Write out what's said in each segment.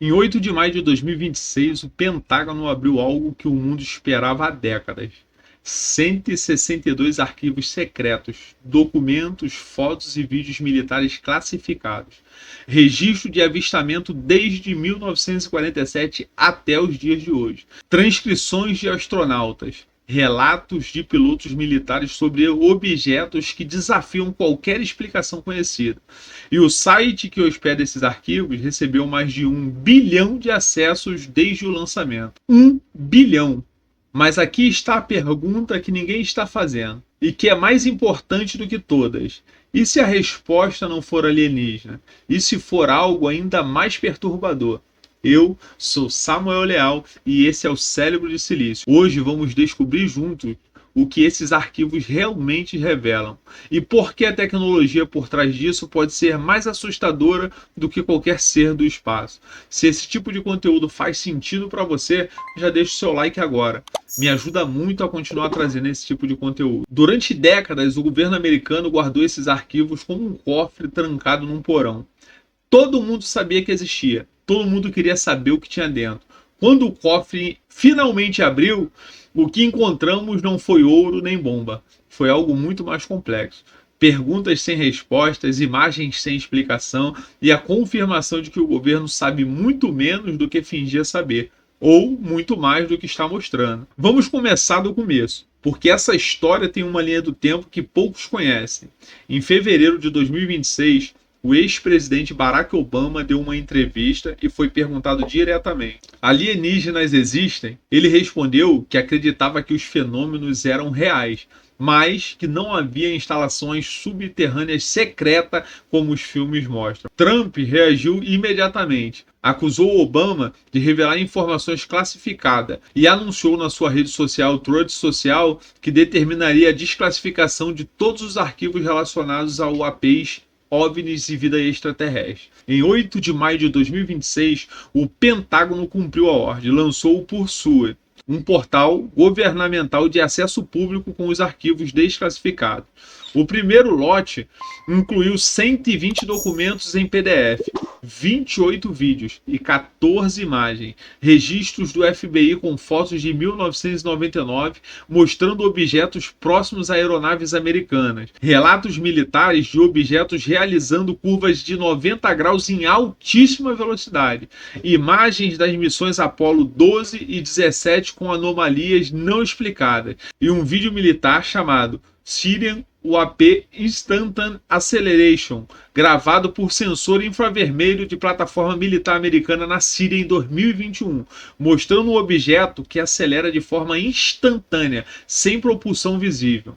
Em 8 de maio de 2026, o Pentágono abriu algo que o mundo esperava há décadas. 162 arquivos secretos, documentos, fotos e vídeos militares classificados. Registro de avistamento desde 1947 até os dias de hoje. Transcrições de astronautas. Relatos de pilotos militares sobre objetos que desafiam qualquer explicação conhecida. E o site que hospeda esses arquivos recebeu mais de 1 bilhão de acessos desde o lançamento. 1 bilhão! Mas aqui está a pergunta que ninguém está fazendo, e que é mais importante do que todas. E se a resposta não for alienígena? E se for algo ainda mais perturbador? Eu sou Samuel Leal e esse é o Cérebro de Silício. Hoje vamos descobrir juntos o que esses arquivos realmente revelam e por que a tecnologia por trás disso pode ser mais assustadora do que qualquer ser do espaço. Se esse tipo de conteúdo faz sentido para você, já deixa o seu like agora. Me ajuda muito a continuar trazendo esse tipo de conteúdo. Durante décadas, o governo americano guardou esses arquivos como um cofre trancado num porão. Todo mundo sabia que existia. Todo mundo queria saber o que tinha dentro. Quando o cofre finalmente abriu, o que encontramos não foi ouro nem bomba. Foi algo muito mais complexo. Perguntas sem respostas, imagens sem explicação e a confirmação de que o governo sabe muito menos do que fingia saber, ou muito mais do que está mostrando. Vamos começar do começo, porque essa história tem uma linha do tempo que poucos conhecem. Em fevereiro de 2026, o ex-presidente Barack Obama deu uma entrevista e foi perguntado diretamente: alienígenas existem? Ele respondeu que acreditava que os fenômenos eram reais, mas que não havia instalações subterrâneas secretas como os filmes mostram. Trump reagiu imediatamente, acusou Obama de revelar informações classificadas e anunciou na sua rede social, Truth Social, que determinaria a desclassificação de todos os arquivos relacionados ao UAPs, OVNIs e vida extraterrestre. Em 8 de maio de 2026, o Pentágono cumpriu a ordem, lançou o Pursuit, um portal governamental de acesso público com os arquivos desclassificados. O primeiro lote incluiu 120 documentos em PDF, 28 vídeos e 14 imagens, registros do FBI com fotos de 1999 mostrando objetos próximos a aeronaves americanas, relatos militares de objetos realizando curvas de 90 graus em altíssima velocidade, imagens das missões Apollo 12 e 17 com anomalias não explicadas e um vídeo militar chamado Syrian UAP Instantan Acceleration, gravado por sensor infravermelho de plataforma militar americana na Síria em 2021, mostrando um objeto que acelera de forma instantânea, sem propulsão visível.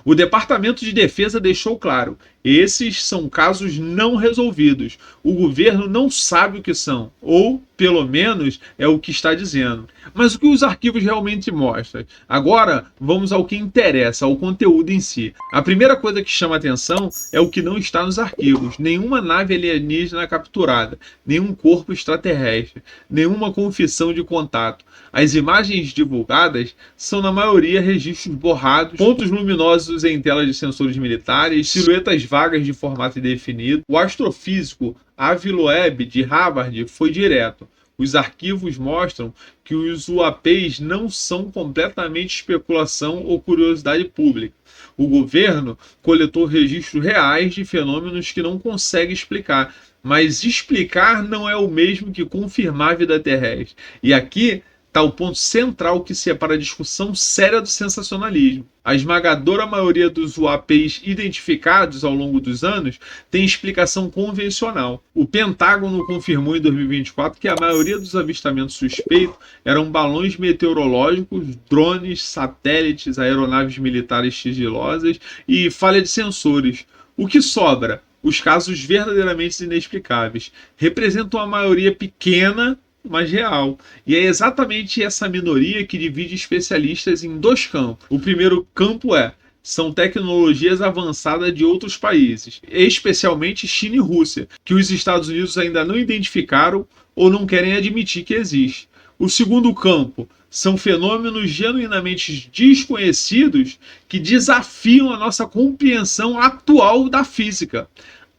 O Departamento de Defesa deixou claro: esses são casos não resolvidos. O governo não sabe o que são, ou, pelo menos, é o que está dizendo. Mas o que os arquivos realmente mostram? Agora, vamos ao que interessa, ao conteúdo em si. A primeira coisa que chama atenção é o que não está nos arquivos. Nenhuma nave alienígena capturada, nenhum corpo extraterrestre, nenhuma confissão de contato. As imagens divulgadas são, na maioria, registros borrados, pontos luminosos em telas de sensores militares, silhuetas vagas de formato indefinido. O astrofísico Avi Loeb, de Harvard, foi direto. Os arquivos mostram que os UAPs não são completamente especulação ou curiosidade pública. O governo coletou registros reais de fenômenos que não consegue explicar, mas explicar não é o mesmo que confirmar a vida terrestre. E aqui está o ponto central que separa a discussão séria do sensacionalismo. A esmagadora maioria dos UAPs identificados ao longo dos anos tem explicação convencional. O Pentágono confirmou em 2024 que a maioria dos avistamentos suspeitos eram balões meteorológicos, drones, satélites, aeronaves militares sigilosas e falha de sensores. O que sobra? Os casos verdadeiramente inexplicáveis. Representam a maioria pequena, mas real. E é exatamente essa minoria que divide especialistas em dois campos. O primeiro campo são tecnologias avançadas de outros países, especialmente China e Rússia, que os Estados Unidos ainda não identificaram ou não querem admitir que existe. O segundo campo são fenômenos genuinamente desconhecidos que desafiam a nossa compreensão atual da física.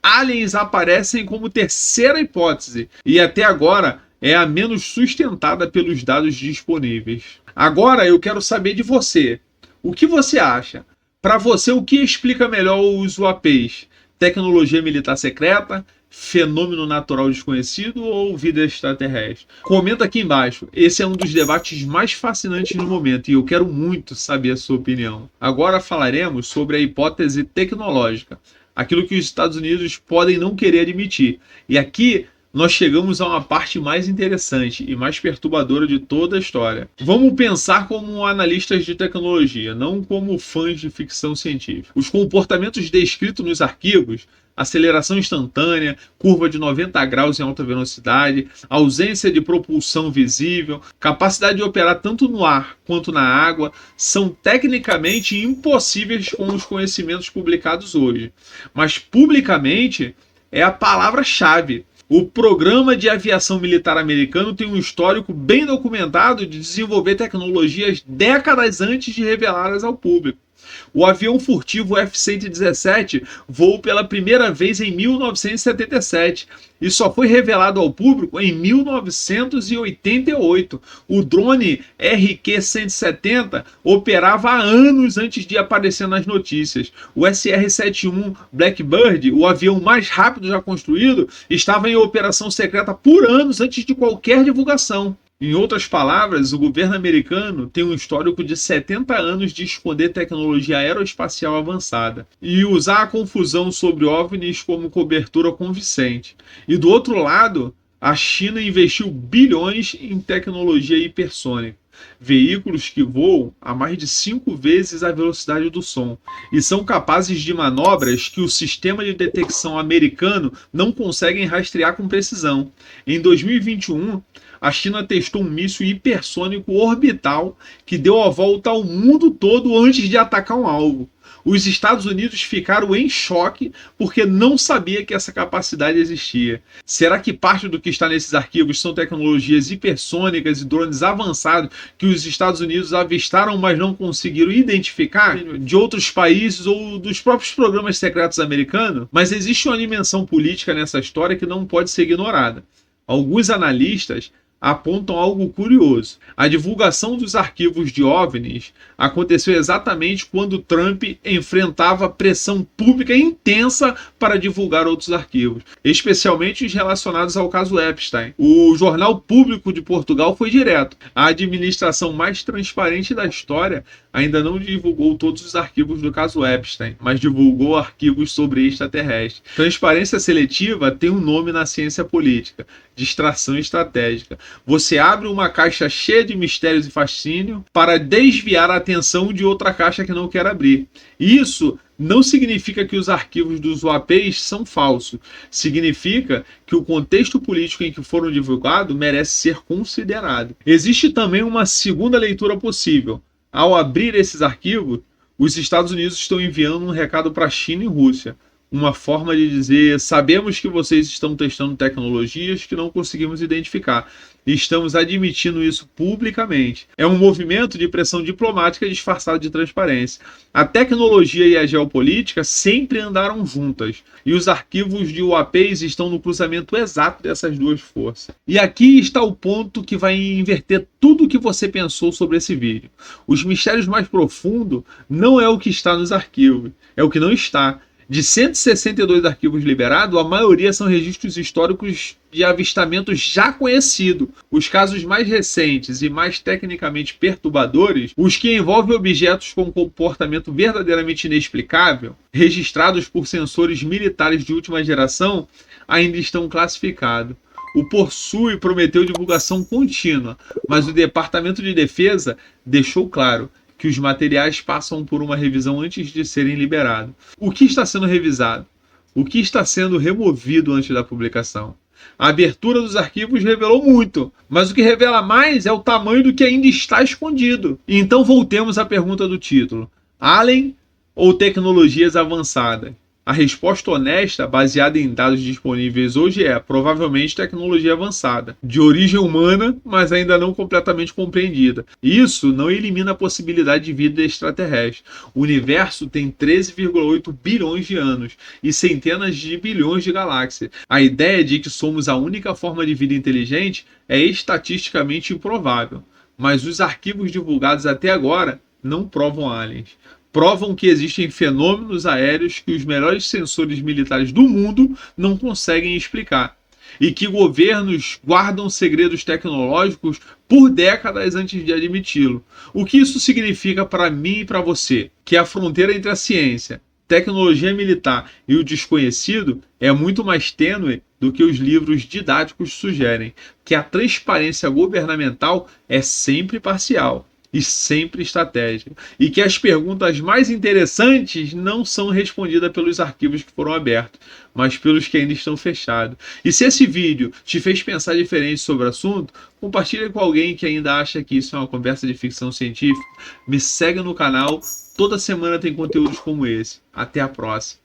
aliens aparecem como terceira hipótese e até agora é a menos sustentada pelos dados disponíveis. Agora eu quero saber de você. O que você acha? Para você, o que explica melhor os UAPs? Tecnologia militar secreta, fenômeno natural desconhecido ou vida extraterrestre? Comenta aqui embaixo. Esse é um dos debates mais fascinantes no momento e eu quero muito saber a sua opinião. Agora falaremos sobre a hipótese tecnológica, aquilo que os Estados Unidos podem não querer admitir. E aqui nós chegamos a uma parte mais interessante e mais perturbadora de toda a história. Vamos pensar como analistas de tecnologia, não como fãs de ficção científica. Os comportamentos descritos nos arquivos, aceleração instantânea, curva de 90 graus em alta velocidade, ausência de propulsão visível, capacidade de operar tanto no ar quanto na água, são tecnicamente impossíveis com os conhecimentos publicados hoje. Mas publicamente é a palavra-chave. O Programa de Aviação Militar americano tem um histórico bem documentado de desenvolver tecnologias décadas antes de revelá-las ao público. O avião furtivo F-117 voou pela primeira vez em 1977 e só foi revelado ao público em 1988. O drone RQ-170 operava há anos antes de aparecer nas notícias. O SR-71 Blackbird, o avião mais rápido já construído, estava em operação secreta por anos antes de qualquer divulgação. Em outras palavras, o governo americano tem um histórico de 70 anos de esconder tecnologia aeroespacial avançada e usar a confusão sobre OVNIs como cobertura convincente. E do outro lado, a China investiu bilhões em tecnologia hipersônica, veículos que voam a mais de 5 vezes a velocidade do som e são capazes de manobras que o sistema de detecção americano não consegue rastrear com precisão. Em 2021, a China testou um míssil hipersônico orbital que deu a volta ao mundo todo antes de atacar um alvo. Os Estados Unidos ficaram em choque porque não sabia que essa capacidade existia. Será que parte do que está nesses arquivos são tecnologias hipersônicas e drones avançados que os Estados Unidos avistaram, mas não conseguiram identificar de outros países ou dos próprios programas secretos americanos? Mas existe uma dimensão política nessa história que não pode ser ignorada. Alguns analistas apontam algo curioso. A divulgação dos arquivos de OVNIs aconteceu exatamente quando Trump enfrentava pressão pública intensa para divulgar outros arquivos, especialmente os relacionados ao caso Epstein. O Jornal Público de Portugal foi direto. A administração mais transparente da história ainda não divulgou todos os arquivos do caso Epstein, mas divulgou arquivos sobre extraterrestres. Transparência seletiva tem um nome na ciência política: distração estratégica. Você abre uma caixa cheia de mistérios e fascínio para desviar a atenção de outra caixa que não quer abrir. Isso não significa que os arquivos dos UAPs são falsos. Significa que o contexto político em que foram divulgados merece ser considerado. Existe também uma segunda leitura possível. Ao abrir esses arquivos, os Estados Unidos estão enviando um recado para a China e Rússia. Uma forma de dizer: sabemos que vocês estão testando tecnologias que não conseguimos identificar. E estamos admitindo isso publicamente. É um movimento de pressão diplomática disfarçado de transparência. A tecnologia e a geopolítica sempre andaram juntas. E os arquivos de UAPs estão no cruzamento exato dessas duas forças. E aqui está o ponto que vai inverter tudo o que você pensou sobre esse vídeo. Os mistérios mais profundos não é o que está nos arquivos, é o que não está. De 162 arquivos liberados, a maioria são registros históricos de avistamentos já conhecidos. Os casos mais recentes e mais tecnicamente perturbadores, os que envolvem objetos com comportamento verdadeiramente inexplicável, registrados por sensores militares de última geração, ainda estão classificados. O Porsui prometeu divulgação contínua, mas o Departamento de Defesa deixou claro que os materiais passam por uma revisão antes de serem liberados. O que está sendo revisado? O que está sendo removido antes da publicação? A abertura dos arquivos revelou muito, mas o que revela mais é o tamanho do que ainda está escondido. Então voltemos à pergunta do título: alien ou tecnologias avançadas? A resposta honesta, baseada em dados disponíveis hoje, é provavelmente tecnologia avançada, de origem humana, mas ainda não completamente compreendida. Isso não elimina a possibilidade de vida extraterrestre. O universo tem 13,8 bilhões de anos e centenas de bilhões de galáxias. A ideia de que somos a única forma de vida inteligente é estatisticamente improvável, mas os arquivos divulgados até agora não provam aliens. Provam que existem fenômenos aéreos que os melhores sensores militares do mundo não conseguem explicar. E que governos guardam segredos tecnológicos por décadas antes de admiti-lo. O que isso significa para mim e para você? Que a fronteira entre a ciência, tecnologia militar e o desconhecido é muito mais tênue do que os livros didáticos sugerem. Que a transparência governamental é sempre parcial e sempre estratégica, e que as perguntas mais interessantes não são respondidas pelos arquivos que foram abertos, mas pelos que ainda estão fechados. E se esse vídeo te fez pensar diferente sobre o assunto, compartilha com alguém que ainda acha que isso é uma conversa de ficção científica. Me segue no canal, toda semana tem conteúdos como esse. Até a próxima.